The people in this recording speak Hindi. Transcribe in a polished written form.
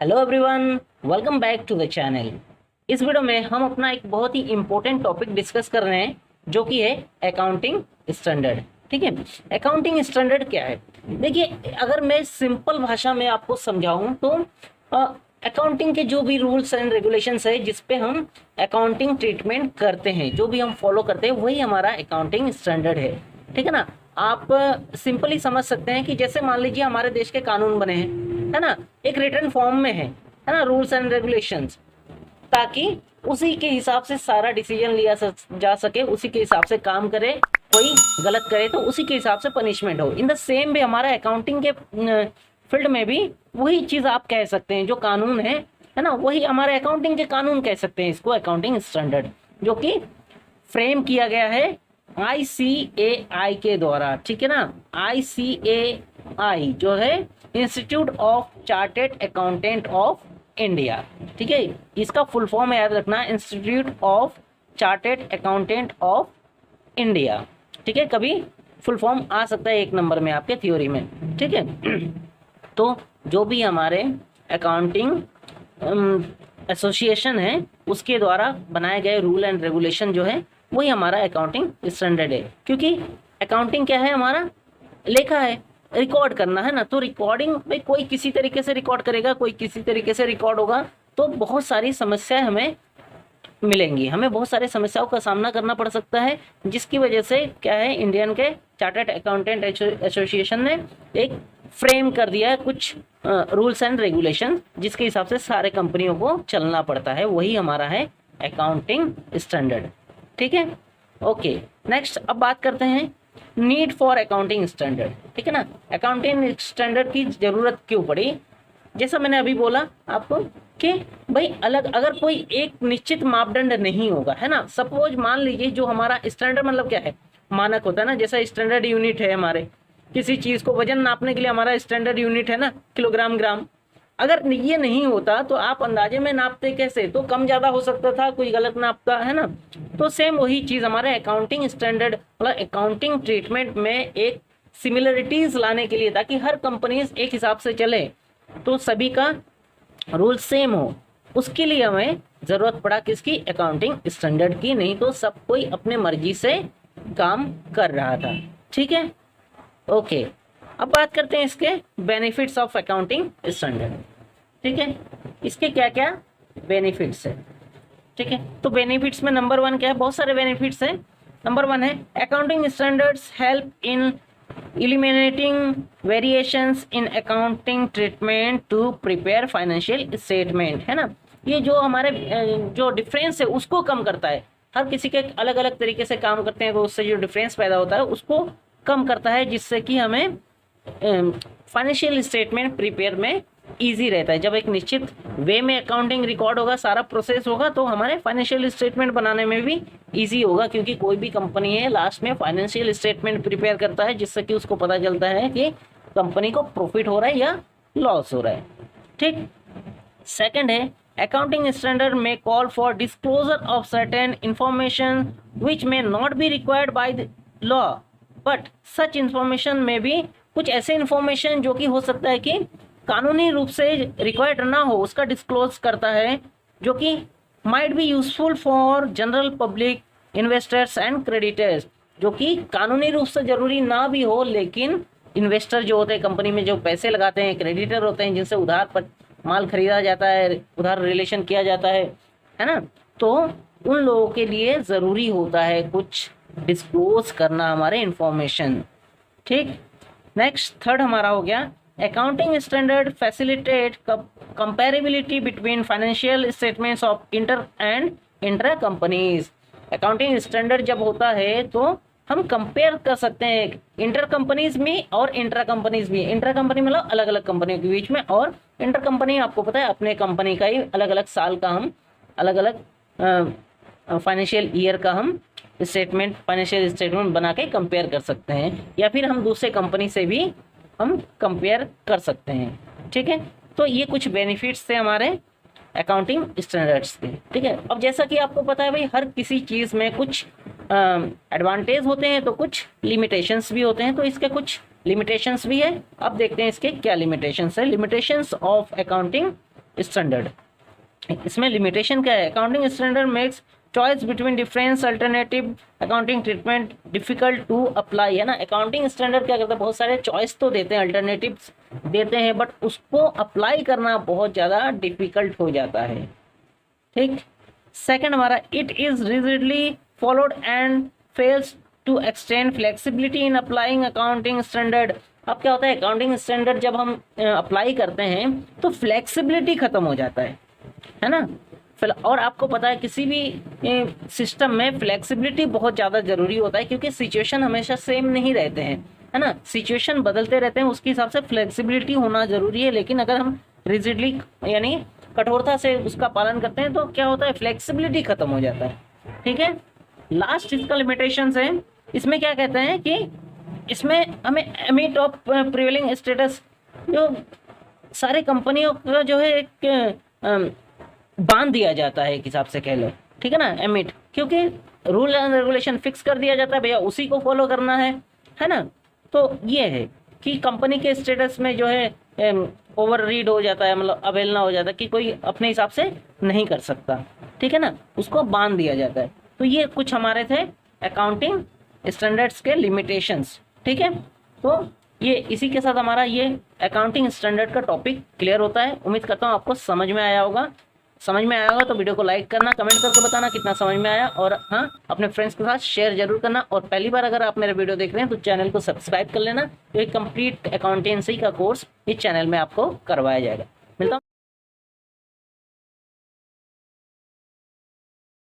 Hello everyone, welcome back to the channel. इस वीडियो में हम अपना एक बहुत ही इम्पोर्टेंट टॉपिक डिस्कस कर रहे हैं जो कि है अकाउंटिंग स्टैंडर्ड। ठीक है, अकाउंटिंग स्टैंडर्ड क्या है? देखिए, अगर मैं सिंपल भाषा में आपको समझाऊं तो अकाउंटिंग के जो भी रूल्स एंड रेगुलेशंस है जिस पे हम अकाउंटिंग ट्रीटमेंट करते हैं, जो भी हम फॉलो करते हैं, वही हमारा अकाउंटिंग स्टैंडर्ड है। ठीक है ना। आप सिंपली समझ सकते हैं कि जैसे मान लीजिए हमारे देश के कानून बने हैं, है ना, एक रिटन फॉर्म में है ना, रूल्स एंड रेगुलेशंस, ताकि उसी के हिसाब से सारा डिसीजन लिया जा सके, उसी के हिसाब से काम करे, कोई गलत करे तो उसी के हिसाब से पनिशमेंट हो। इन द सेम वे हमारा अकाउंटिंग के फील्ड में भी वही चीज़ आप कह सकते हैं, जो कानून है ना, वही हमारे अकाउंटिंग के कानून कह सकते हैं इसको, अकाउंटिंग स्टैंडर्ड, जो कि फ्रेम किया गया है ICAI के द्वारा। ठीक है ना, ICAI जो है institute of chartered accountant of India. ठीक है, इसका फुल फॉर्म याद रखना, institute of chartered accountant of India. ठीक है, कभी फुल फॉर्म आ सकता है एक नंबर में आपके थ्योरी में। ठीक है, तो जो भी हमारे अकाउंटिंग एसोसिएशन है उसके द्वारा बनाए गए रूल एंड रेगुलेशन जो है वही हमारा अकाउंटिंग स्टैंडर्ड है। क्योंकि अकाउंटिंग क्या है, हमारा लेखा है, रिकॉर्ड करना है ना। तो रिकॉर्डिंग में कोई किसी तरीके से रिकॉर्ड करेगा, कोई किसी तरीके से रिकॉर्ड होगा, तो बहुत सारी समस्याएं हमें मिलेंगी, हमें बहुत सारी समस्याओं का सामना करना पड़ सकता है, जिसकी वजह से क्या है, इंडियन के चार्टर्ड अकाउंटेंट एसोसिएशन ने एक फ्रेम कर दिया है कुछ रूल्स एंड रेगुलेशन, जिसके हिसाब से सारे कंपनियों को चलना पड़ता है, वही हमारा है अकाउंटिंग स्टैंडर्ड। ठीक है, ओके। नेक्स्ट अब बात करते हैं नीड फॉर अकाउंटिंग स्टैंडर्ड। ठीक है ना, अकाउंटिंग स्टैंडर्ड की जरूरत क्यों पड़ी? जैसा मैंने अभी बोला आपको कि भाई अलग अगर कोई एक निश्चित मापदंड नहीं होगा, है ना, सपोज मान लीजिए जो हमारा स्टैंडर्ड मतलब क्या है, मानक होता है ना, जैसा स्टैंडर्ड यूनिट है हमारे किसी चीज को वजन नापने के लिए, हमारा स्टैंडर्ड यूनिट है ना किलोग्राम ग्राम। अगर ये नहीं होता तो आप अंदाजे में नापते कैसे? तो कम ज्यादा हो सकता था, कोई गलत नापता है ना। तो सेम वही चीज हमारे अकाउंटिंग स्टैंडर्ड मतलब अकाउंटिंग ट्रीटमेंट में एक सिमिलरिटीज लाने के लिए, ताकि हर कंपनी एक हिसाब से चले, तो सभी का रूल सेम हो, उसके लिए हमें जरूरत पड़ा किसकी? अकाउंटिंग स्टैंडर्ड की। नहीं तो सब कोई अपने मर्जी से काम कर रहा था। ठीक है, ओके। अब बात करते हैं इसके बेनिफिट्स ऑफ अकाउंटिंग स्टैंडर्ड। ठीक है, इसके क्या क्या बेनिफिट्स है? ठीक है, तो बेनिफिट्स में नंबर 1 क्या है? बहुत सारे बेनिफिट्स हैं। नंबर 1 है accounting standards help in eliminating variations in accounting treatment to prepare financial statement। है ना, ये जो हमारे जो डिफरेंस है उसको कम करता है। हर किसी के अलग अलग तरीके से काम करते हैं, तो उससे जो डिफरेंस पैदा होता है उसको कम करता है, जिससे कि हमें फाइनेंशियल स्टेटमेंट प्रिपेयर में इजी रहता है। जब एक निश्चित वे में अकाउंटिंग रिकॉर्ड होगा, सारा प्रोसेस होगा, तो हमारे फाइनेंशियल स्टेटमेंट बनाने में भी इजी होगा, क्योंकि कोई भी कंपनी है लास्ट में फाइनेंशियल स्टेटमेंट प्रिपेयर करता है, जिससे कि उसको पता चलता है कि कंपनी को प्रॉफिट हो रहा है या लॉस हो रहा है। ठीक। सेकंड है अकाउंटिंग स्टैंडर्ड में call for disclosure of certain information which may not be required by the law, but such information में भी कुछ ऐसे इंफॉर्मेशन जो कि हो सकता है कि कानूनी रूप से रिक्वायर्ड ना हो, उसका डिस्क्लोज करता है, जो कि might be useful for general public, investors and creditors, जो कि कानूनी रूप से जरूरी ना भी हो, लेकिन इन्वेस्टर जो होते हैं, कंपनी में जो पैसे लगाते हैं, क्रेडिटर होते हैं, जिनसे उधार पर माल खरीदा जाता है, उधार रिलेशन किया जाता है ना, तो उन लोगों के लिए ज़रूरी होता है कुछ डिस्क्लोज करना हमारे इंफॉर्मेशन। ठीक। नेक्स्ट थर्ड हमारा हो गया accounting standard facilitate comparability between financial statements of inter and intra companies. Accounting standard जब होता है तो हम कंपेयर कर सकते हैं इंटर कंपनीज में और इंट्रा कंपनीज में। इंट्रा कंपनी मतलब अलग अलग कंपनियों के बीच में, और इंटर कंपनी आपको पता है अपने कंपनी का ही अलग अलग साल का हम अलग अलग फाइनेंशियल ईयर का हम फाइनेंशियल स्टेटमेंट बना के कंपेयर कर सकते हैं, या फिर हम दूसरे कंपनी से भी हम कंपेयर कर सकते हैं। ठीक है, तो ये कुछ बेनिफिट्स थे हमारे अकाउंटिंग स्टैंडर्ड्स के। ठीक है, अब जैसा कि आपको पता है भाई, हर किसी चीज़ में कुछ एडवांटेज होते हैं तो कुछ लिमिटेशंस भी होते हैं, तो इसके कुछ लिमिटेशंस भी है। अब देखते हैं इसके क्या लिमिटेशंस है। Limitations of accounting standard. इसमें लिमिटेशन क्या है? Accounting standard makes choice between difference alternative accounting treatment difficult to apply, है ना। अकाउंटिंग स्टैंडर्ड क्या करता है? बहुत सारे चॉइस तो देते हैं, अल्टरनेटिव्स देते हैं, बट उसको अप्लाई करना बहुत ज़्यादा डिफिकल्ट हो जाता है। ठीक। सेकंड हमारा, it is rigidly followed and fails to extend flexibility in applying accounting standard. अब क्या होता है, अकाउंटिंग स्टैंडर्ड जब हम अप्लाई करते हैं तो फ्लेक्सिबिलिटी खत्म हो जाता है ना। और आपको पता है किसी भी सिस्टम में फ्लेक्सिबिलिटी बहुत ज़्यादा ज़रूरी होता है, क्योंकि सिचुएशन हमेशा सेम नहीं रहते हैं, है ना। सिचुएशन बदलते रहते हैं, उसके हिसाब से फ्लेक्सिबिलिटी होना ज़रूरी है। लेकिन अगर हम रिजिडली यानी कठोरता से उसका पालन करते हैं तो क्या होता है, फ्लेक्सिबिलिटी खत्म हो जाता है। ठीक है। लास्ट इसका लिमिटेशंस है, इसमें क्या कहते हैं कि इसमें हमें एमिट ऑफ प्रिवेलिंग स्टेटस, जो सारे कंपनियों का जो है एक बांध दिया जाता है, एक हिसाब से कह लो। ठीक है ना, एमिट, क्योंकि रूल एंड रेगुलेशन फिक्स कर दिया जाता है, भैया उसी को फॉलो करना है ना। तो ये है कि कंपनी के स्टेटस में जो है ओवर रीड हो जाता है, मतलब अवेलना हो जाता है कि कोई अपने हिसाब से नहीं कर सकता। ठीक है ना, उसको बांध दिया जाता है। तो ये कुछ हमारे थे अकाउंटिंग स्टैंडर्ड्स के लिमिटेशंस। ठीक है, तो ये इसी के साथ हमारा ये अकाउंटिंग स्टैंडर्ड का टॉपिक क्लियर होता है। उम्मीद करता हूँ आपको समझ में आया होगा। समझ में आया होगा तो वीडियो को लाइक करना, कमेंट करके बताना कितना समझ में आया, और हाँ, अपने फ्रेंड्स के साथ शेयर जरूर करना। और पहली बार अगर आप मेरे वीडियो देख रहे हैं तो चैनल को सब्सक्राइब कर लेना, तो एक कंप्लीट अकाउंटेंसी का कोर्स इस चैनल में आपको करवाया जाएगा। मिलता हूँ।